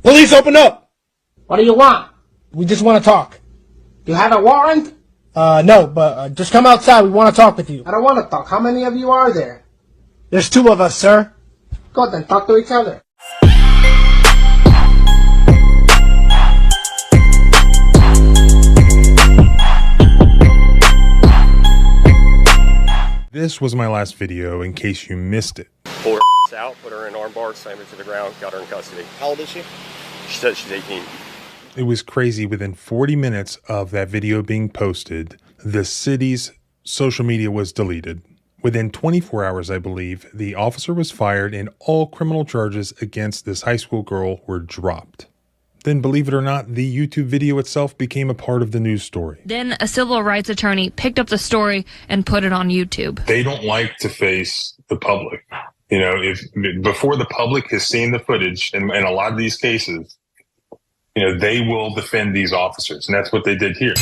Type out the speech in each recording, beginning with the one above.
Police, open up! What do you want? We just want to talk. You have a warrant? No, but just come outside. We want to talk with you. I don't want to talk. How many of you are there? There's 2 of us, sir. Go then, talk to each other. This was my last video in case you missed it. Pulled her out, put her in an armbar, slammed her to the ground, got her in custody. How old is she? She said she's 18. It was crazy. Within 40 minutes of that video being posted, the city's social media was deleted. Within 24 hours, I believe, the officer was fired and all criminal charges against this high school girl were dropped. Then, believe it or not, the YouTube video itself became a part of the news story. Then a civil rights attorney picked up the story and put it on YouTube. They don't like to face the public. You know, if before the public has seen the footage, in a lot of these cases, you know, they will defend these officers, and that's what they did here.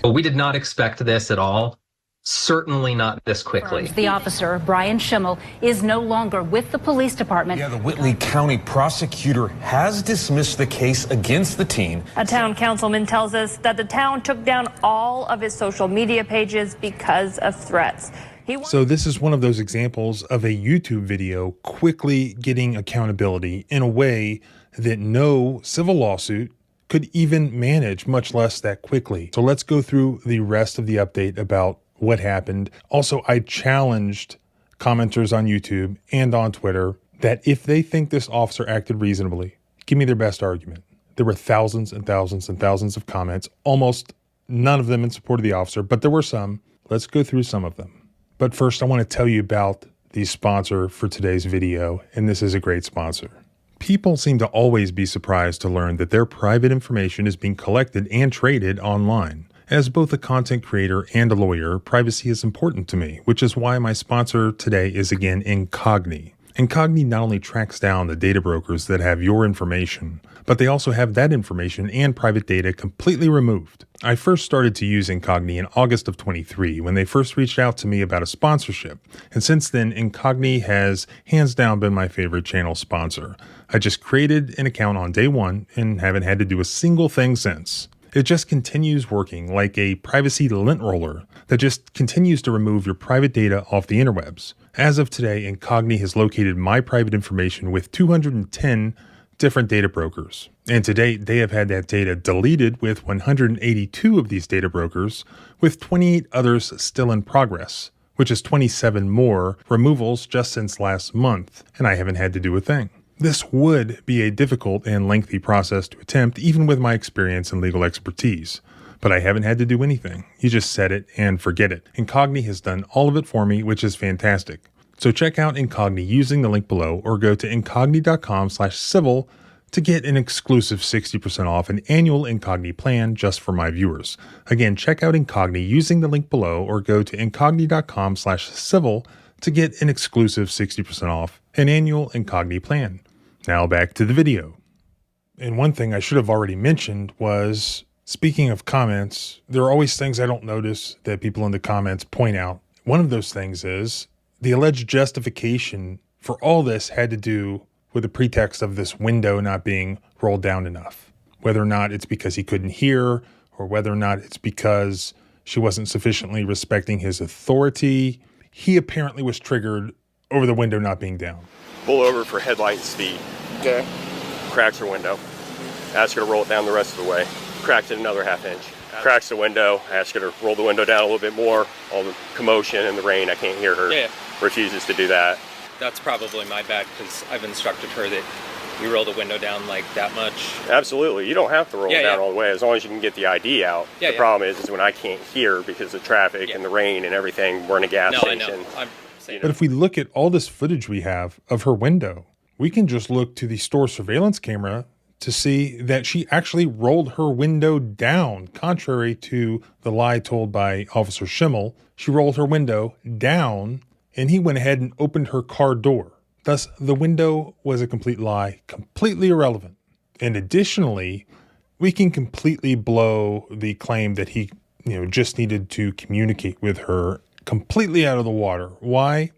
We did not expect this at all. Certainly not this quickly. The officer, Brian Schimmel, is no longer with the police department. Yeah, the Whitley County prosecutor has dismissed the case against the teen. A town councilman tells us that the town took down all of his social media pages because of threats. So this is one of those examples of a YouTube video quickly getting accountability in a way that no civil lawsuit could even manage, much less that quickly. So let's go through the rest of the update about what happened. Also, I challenged commenters on YouTube and on Twitter that if they think this officer acted reasonably, give me their best argument. There were thousands and thousands and thousands of comments, almost none of them in support of the officer, but there were some. Let's go through some of them. But first, I want to tell you about the sponsor for today's video, and this is a great sponsor. People seem to always be surprised to learn that their private information is being collected and traded online. As both a content creator and a lawyer, privacy is important to me, which is why my sponsor today is again Incogni. Incogni not only tracks down the data brokers that have your information, but they also have that information and private data completely removed. I first started to use Incogni in August of 23 when they first reached out to me about a sponsorship, and since then Incogni has hands down been my favorite channel sponsor. I just created an account on day one and haven't had to do a single thing since. It just continues working like a privacy lint roller that just continues to remove your private data off the interwebs. As of today, Incogni has located my private information with 210 different data brokers. And to date, they have had that data deleted with 182 of these data brokers, with 28 others still in progress, which is 27 more removals just since last month, and I haven't had to do a thing. This would be a difficult and lengthy process to attempt, even with my experience and legal expertise. But I haven't had to do anything. You just set it and forget it. Incogni has done all of it for me, which is fantastic. So check out Incogni using the link below or go to incogni.com/civil to get an exclusive 60% off an annual Incogni plan just for my viewers. Again, check out Incogni using the link below or go to incogni.com/civil to get an exclusive 60% off an annual Incogni plan. Now back to the video. And one thing I should have already mentioned was, speaking of comments, there are always things I don't notice that people in the comments point out. One of those things is the alleged justification for all this had to do with the pretext of this window not being rolled down enough. Whether or not it's because he couldn't hear, or whether or not it's because she wasn't sufficiently respecting his authority, he apparently was triggered over the window not being down. Pull over for headlight speed. Okay. Cracks her window. Ask her to roll it down the rest of the way. Cracks it another half inch. Cracks the window. Ask her to roll the window down a little bit more. All the commotion and the rain, I can't hear her. Yeah. Refuses to do that. That's probably my bad because I've instructed her that you roll the window down like that much. Absolutely. You don't have to roll it down all the way as long as you can get the ID out. The problem is when I can't hear because of traffic and the rain and everything. We're in a gas station. I know. But if we look at all this footage we have of her window, we can just look to the store surveillance camera to see that she actually rolled her window down. Contrary to the lie told by Officer Schimmel, she rolled her window down and he went ahead and opened her car door. Thus, the window was a complete lie, completely irrelevant. And additionally, we can completely blow the claim that he, just needed to communicate with her completely out of the water. Why?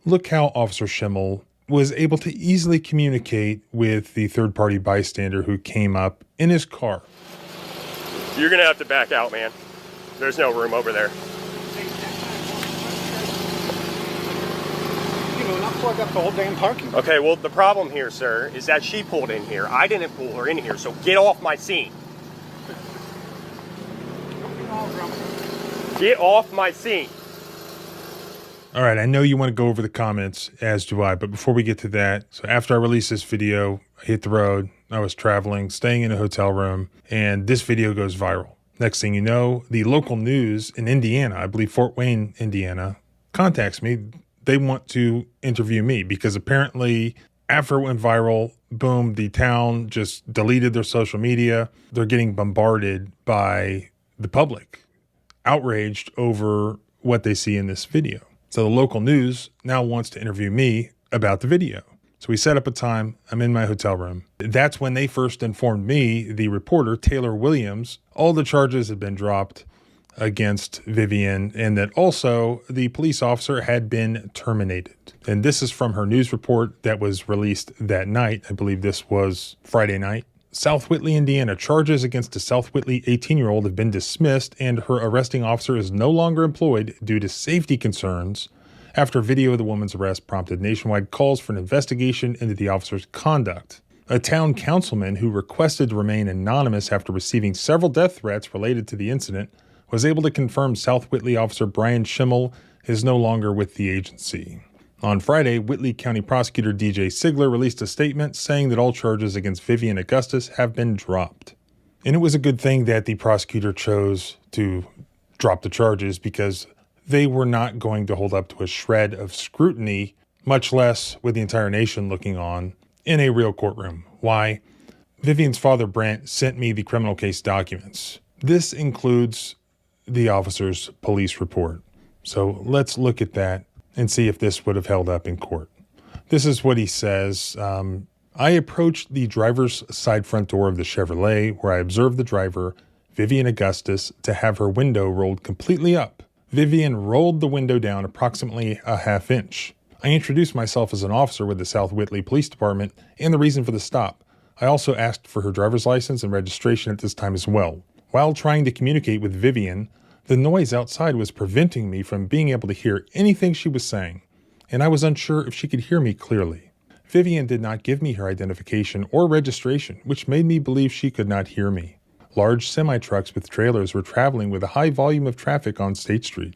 Look how Officer Schimmel was able to easily communicate with the third-party bystander who came up in his car. You're gonna have to back out, man. There's no room over there. You know, not plug up the whole damn parking lot. Okay, well, the problem here, sir, is that she pulled in here. I didn't pull her in here, so get off my scene. Get off my scene. All right, I know you want to go over the comments, as do I, but before we get to that, so after I released this video, I hit the road, I was traveling, staying in a hotel room, and this video goes viral. Next thing you know, the local news in Indiana, I believe Fort Wayne, Indiana, contacts me. They want to interview me because apparently after it went viral, boom, the town just deleted their social media. They're getting bombarded by the public, outraged over what they see in this video. So the local news now wants to interview me about the video. So we set up a time. I'm in my hotel room. That's when they first informed me, the reporter, Taylor Williams, all the charges had been dropped against Vivian and that also the police officer had been terminated. And this is from her news report that was released that night. I believe this was Friday night. South Whitley, Indiana. Charges against a South Whitley 18-year-old have been dismissed and her arresting officer is no longer employed due to safety concerns after video of the woman's arrest prompted nationwide calls for an investigation into the officer's conduct. A town councilman who requested to remain anonymous after receiving several death threats related to the incident was able to confirm South Whitley officer Brian Schimmel is no longer with the agency. On Friday, Whitley County Prosecutor DJ Sigler released a statement saying that all charges against Vivian Augustus have been dropped. And it was a good thing that the prosecutor chose to drop the charges because they were not going to hold up to a shred of scrutiny, much less with the entire nation looking on in a real courtroom. Why? Vivian's father, Brant, sent me the criminal case documents. This includes the officer's police report. So let's look at that and see if this would have held up in court. This is what he says. I approached the driver's side front door of the Chevrolet where I observed the driver, Vivian Augustus, to have her window rolled completely up. Vivian rolled the window down approximately a half inch. I introduced myself as an officer with the South Whitley Police Department and the reason for the stop. I also asked for her driver's license and registration at this time as well. While trying to communicate with Vivian, the noise outside was preventing me from being able to hear anything she was saying, and I was unsure if she could hear me clearly. Vivian did not give me her identification or registration, which made me believe she could not hear me. Large semi-trucks with trailers were traveling with a high volume of traffic on State Street.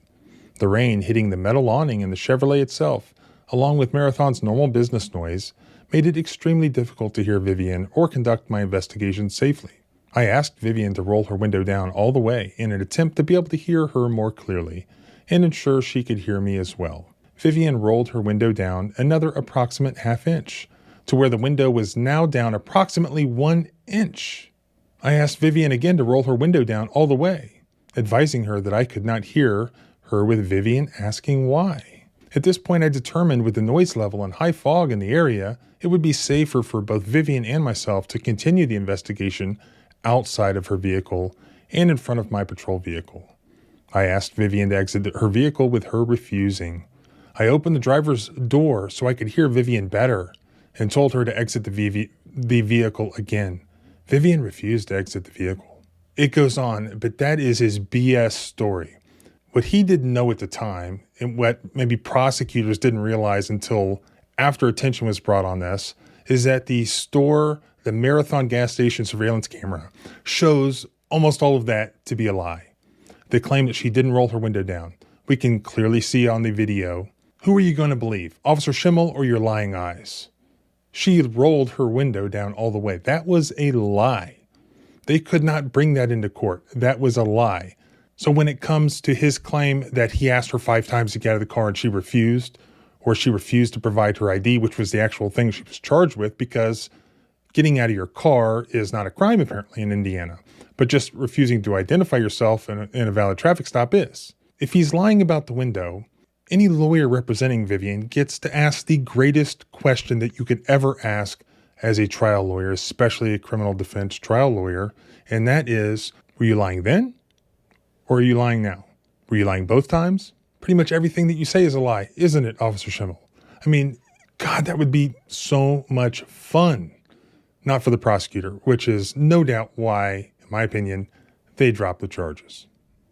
The rain hitting the metal awning and the Chevrolet itself, along with Marathon's normal business noise, made it extremely difficult to hear Vivian or conduct my investigation safely. I asked Vivian to roll her window down all the way in an attempt to be able to hear her more clearly and ensure she could hear me as well. Vivian rolled her window down another approximate half inch to where the window was now down approximately 1 inch. I asked Vivian again to roll her window down all the way, advising her that I could not hear her with Vivian asking why. At this point, I determined with the noise level and high fog in the area, it would be safer for both Vivian and myself to continue the investigation outside of her vehicle and in front of my patrol vehicle. I asked Vivian to exit her vehicle with her refusing. I opened the driver's door so I could hear Vivian better and told her to exit the vehicle again. Vivian refused to exit the vehicle. It goes on, but that is his BS story. What he didn't know at the time, and what maybe prosecutors didn't realize until after attention was brought on this, is that the Marathon gas station surveillance camera shows almost all of that to be a lie. They claim that she didn't roll her window down. We can clearly see on the video. Who are you going to believe, Officer Schimmel or your lying eyes? She rolled her window down all the way. That was a lie. They could not bring that into court. That was a lie. So when it comes to his claim that he asked her 5 times to get out of the car and she refused, or she refused to provide her ID, which was the actual thing she was charged with, because getting out of your car is not a crime apparently in Indiana, but just refusing to identify yourself in a valid traffic stop is. If he's lying about the window, any lawyer representing Vivian gets to ask the greatest question that you could ever ask as a trial lawyer, especially a criminal defense trial lawyer, and that is, were you lying then? Or are you lying now? Were you lying both times? Pretty much everything that you say is a lie, isn't it, Officer Schimmel? I mean, God, that would be so much fun. Not for the prosecutor, which is no doubt why, in my opinion, they dropped the charges.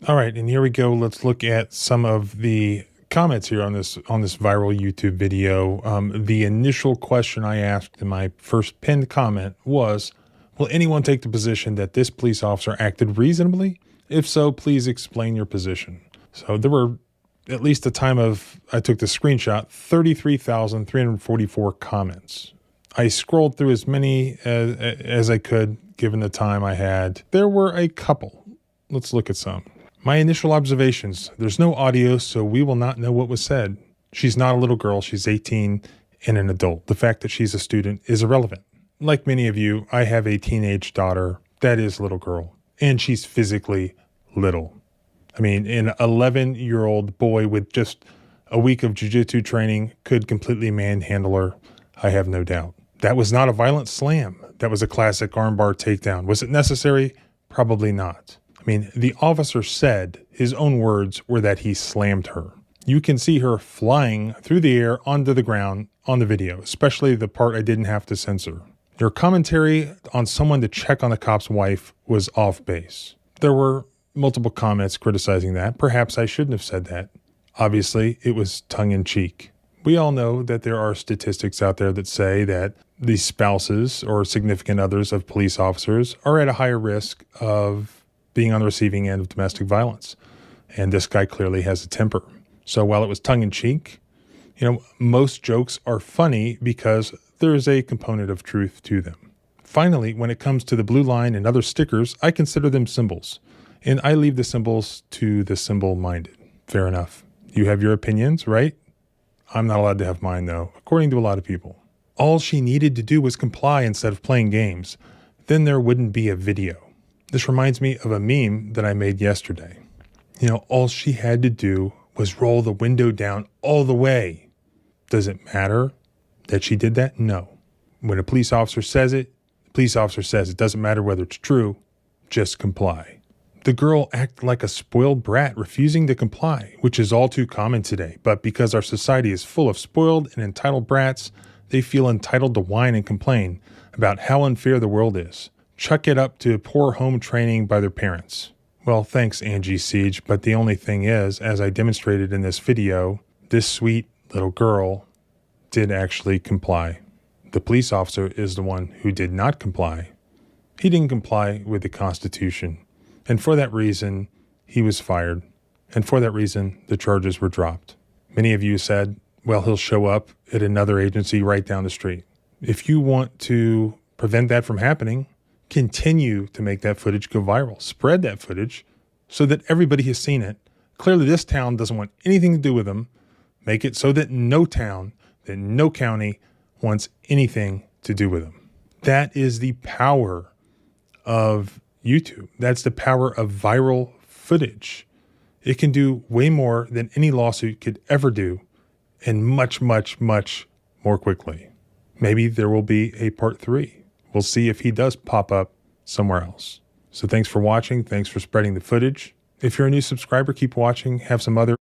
All right, and here we go. Let's look at some of the comments here on this viral YouTube video. The initial question I asked in my first pinned comment was, will anyone take the position that this police officer acted reasonably? If so, please explain your position. So there were, at least the time of I took the screenshot, 33,344 comments. I scrolled through as many as I could, given the time I had. There were a couple. Let's look at some. My initial observations. There's no audio, so we will not know what was said. She's not a little girl. She's 18 and an adult. The fact that she's a student is irrelevant. Like many of you, I have a teenage daughter that is a little girl, and she's physically little. I mean, an 11-year-old boy with just a week of jiu-jitsu training could completely manhandle her. I have no doubt. That was not a violent slam. That was a classic armbar takedown. Was it necessary? Probably not. I mean, the officer said his own words were that he slammed her. You can see her flying through the air onto the ground on the video, especially the part I didn't have to censor. Your commentary on someone to check on the cop's wife was off base. There were multiple comments criticizing that. Perhaps I shouldn't have said that. Obviously, it was tongue-in-cheek. We all know that there are statistics out there that say that the spouses or significant others of police officers are at a higher risk of being on the receiving end of domestic violence. And this guy clearly has a temper. So while it was tongue-in-cheek, most jokes are funny because there is a component of truth to them. Finally, when it comes to the blue line and other stickers, I consider them symbols. And I leave the symbols to the symbol-minded. Fair enough. You have your opinions, right? I'm not allowed to have mine, though, according to a lot of people. All she needed to do was comply instead of playing games. Then there wouldn't be a video. This reminds me of a meme that I made yesterday. All she had to do was roll the window down all the way. Does it matter that she did that? No. When a police officer says it, the police officer says it. Doesn't matter whether it's true, just comply. The girl acted like a spoiled brat, refusing to comply, which is all too common today. But because our society is full of spoiled and entitled brats, they feel entitled to whine and complain about how unfair the world is. Chuck it up to poor home training by their parents. Well, thanks, Angie Siege, but the only thing is, as I demonstrated in this video, this sweet little girl did actually comply. The police officer is the one who did not comply. He didn't comply with the Constitution. And for that reason, he was fired. And for that reason, the charges were dropped. Many of you said, well, he'll show up at another agency right down the street. If you want to prevent that from happening, continue to make that footage go viral. Spread that footage so that everybody has seen it. Clearly, this town doesn't want anything to do with them. Make it so that no town, that no county wants anything to do with them. That is the power of YouTube. That's the power of viral footage. It can do way more than any lawsuit could ever do, and much, much, much more quickly. Maybe there will be a part 3. We'll see if he does pop up somewhere else. So thanks for watching. Thanks for spreading the footage. If you're a new subscriber, keep watching. Have some other